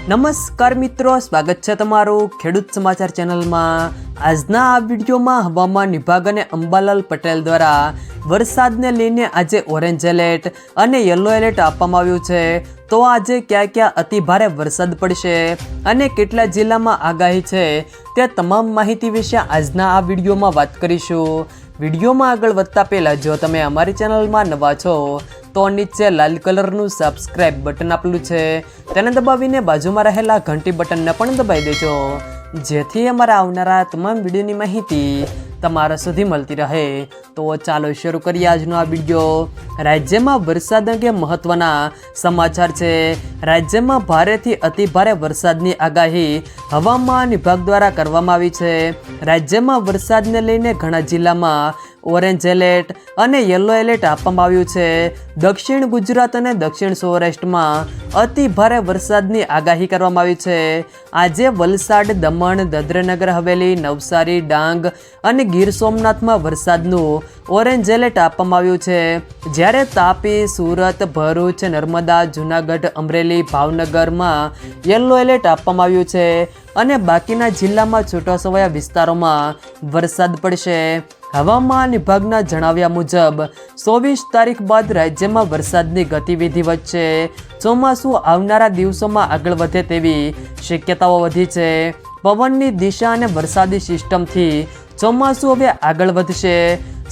નમસ્કાર મિત્રો, સ્વાગત છે તમારું ખેડૂત સમાચાર ચેનલમાં। આજના આ વિડીયોમાં હવામાન વિભાગ અને અંબાલાલ પટેલ દ્વારા વરસાદને લઈને આજે ઓરેન્જ એલર્ટ અને યલો એલર્ટ આપવામાં આવ્યું છે। તો આજે ક્યાં ક્યાં અતિ ભારે વરસાદ પડશે અને કેટલા જિલ્લામાં આગાહી છે તે તમામ માહિતી વિશે આજના આ વિડીયોમાં વાત કરીશું। વિડીયોમાં આગળ વધતા પહેલાં જો તમે અમારી ચેનલમાં નવા છો તો નીચે લાલ કલરનું સબસ્ક્રાઇબ બટન આપેલું છે તેને દબાવીને બાજુમાં રહેલા ઘંટી બટનને પણ દબાવી દેજો, જેથી અમારા આવનારા તમામ વિડીયોની માહિતી તમારા સુધી મળતી રહે। તો ચાલો શરૂ કરીએ આજનો આ વિડીયો। રાજ્યમાં વરસાદ અંગે મહત્વના સમાચાર છે। રાજ્યમાં ભારેથી અતિ ભારે વરસાદની આગાહી હવામાન વિભાગ દ્વારા કરવામાં આવી છે। રાજ્યમાં વરસાદને લઈને ઘણા જિલ્લામાં ઓરેન્જ એલર્ટ અને યલો એલર્ટ આપવામાં આવ્યું છે। દક્ષિણ ગુજરાત અને દક્ષિણ સૌરાષ્ટ્રમાં અતિ ભારે વરસાદની આગાહી કરવામાં આવી છે। આજે વલસાડ, દમણ, દાદરાનગર હવેલી, નવસારી, ડાંગ અને ગીર સોમનાથમાં વરસાદનું ઓરેન્જ એલર્ટ આપવામાં આવ્યું છે, જ્યારે તાપી, સુરત, ભરૂચ, નર્મદા, જૂનાગઢ, અમરેલી, ભાવનગરમાં યલો એલર્ટ આપવામાં આવ્યું છે અને બાકીના જિલ્લામાં છૂટાછવાયા વિસ્તારોમાં વરસાદ પડશે। હવામાન વિભાગના જણાવ્યા મુજબ 24 તારીખ બાદ રાજ્યમાં વરસાદની ગતિવિધિ વધશે। ચોમાસું આવનારા દિવસોમાં આગળ વધે તેવી શક્યતાઓ વધી છે। પવનની દિશા અને વરસાદી સિસ્ટમથી ચોમાસું હવે આગળ વધશે।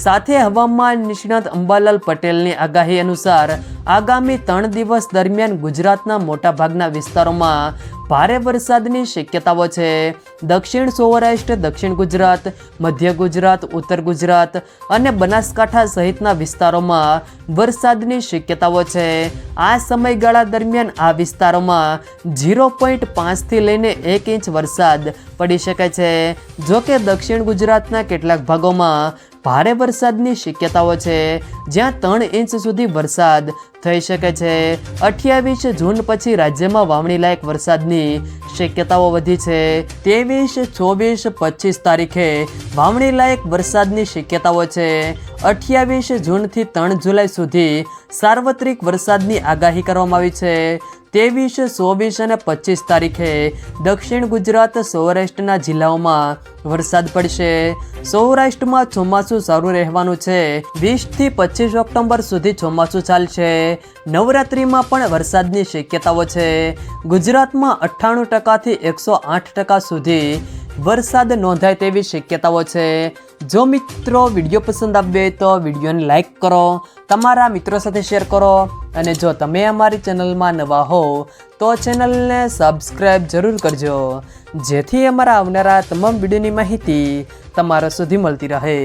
સાથે હવામાન નિષ્ણાત અંબાલાલ પટેલની આગાહી અનુસાર આગામી 3 દિવસ દરમિયાન ગુજરાતના મોટાભાગના વિસ્તારોમાં ભારે વરસાદની શક્યતાઓ છે। દક્ષિણ સૌરાષ્ટ્ર, દક્ષિણ ગુજરાત, મધ્ય ગુજરાત, ઉત્તર ગુજરાત અને બનાસકાંઠા સહિતના વિસ્તારોમાં વરસાદની શક્યતાઓ છે। આ સમયગાળા દરમિયાન આ વિસ્તારોમાં 0.5થી લઈને 1 ઇંચ વરસાદ પડી શકે છે। જોકે દક્ષિણ ગુજરાતના કેટલાક ભાગોમાં ભારે વરસાદની શક્યતાઓ છે, જ્યાં 3 ઇંચ સુધી વરસાદ થઈ શકે છે। 28 જૂન પછી રાજ્યમાં વાવણી લાયક વરસાદની શક્યતાઓ વધી છે। 23, 24, 25 તારીખે વાવણી લાયક વરસાદની શક્યતાઓ છે। 28 જૂનથી 3 જુલાઈ સુધી સાર્વત્રિક વરસાદની આગાહી કરવામાં આવી છે। 23, 24 અને 25 તારીખે દક્ષિણ ગુજરાત, સૌરાષ્ટ્રના જિલ્લાઓમાં વરસાદ પડશે। સૌરાષ્ટ્રમાં ચોમાસું સારું રહેવાનું છે। 20થી 25 ઓક્ટોબર સુધી ચોમાસું ચાલશે। નવરાત્રિમાં પણ વરસાદની શક્યતાઓ છે। ગુજરાતમાં 98%થી 108% સુધી વરસાદ નોંધાય તેવી શક્યતાઓ છે। જો મિત્રો વિડીયો પસંદ આવે તો વિડીયોને લાઈક કરો, તમારા મિત્રો સાથે શેર કરો અને જો તમે અમારી ચેનલમાં નવા હો તો ચેનલને સબસ્ક્રાઈબ જરૂર કરજો, જેથી અમારા આવનારા તમામ વિડીયોની માહિતી તમારા સુધી મળતી રહે।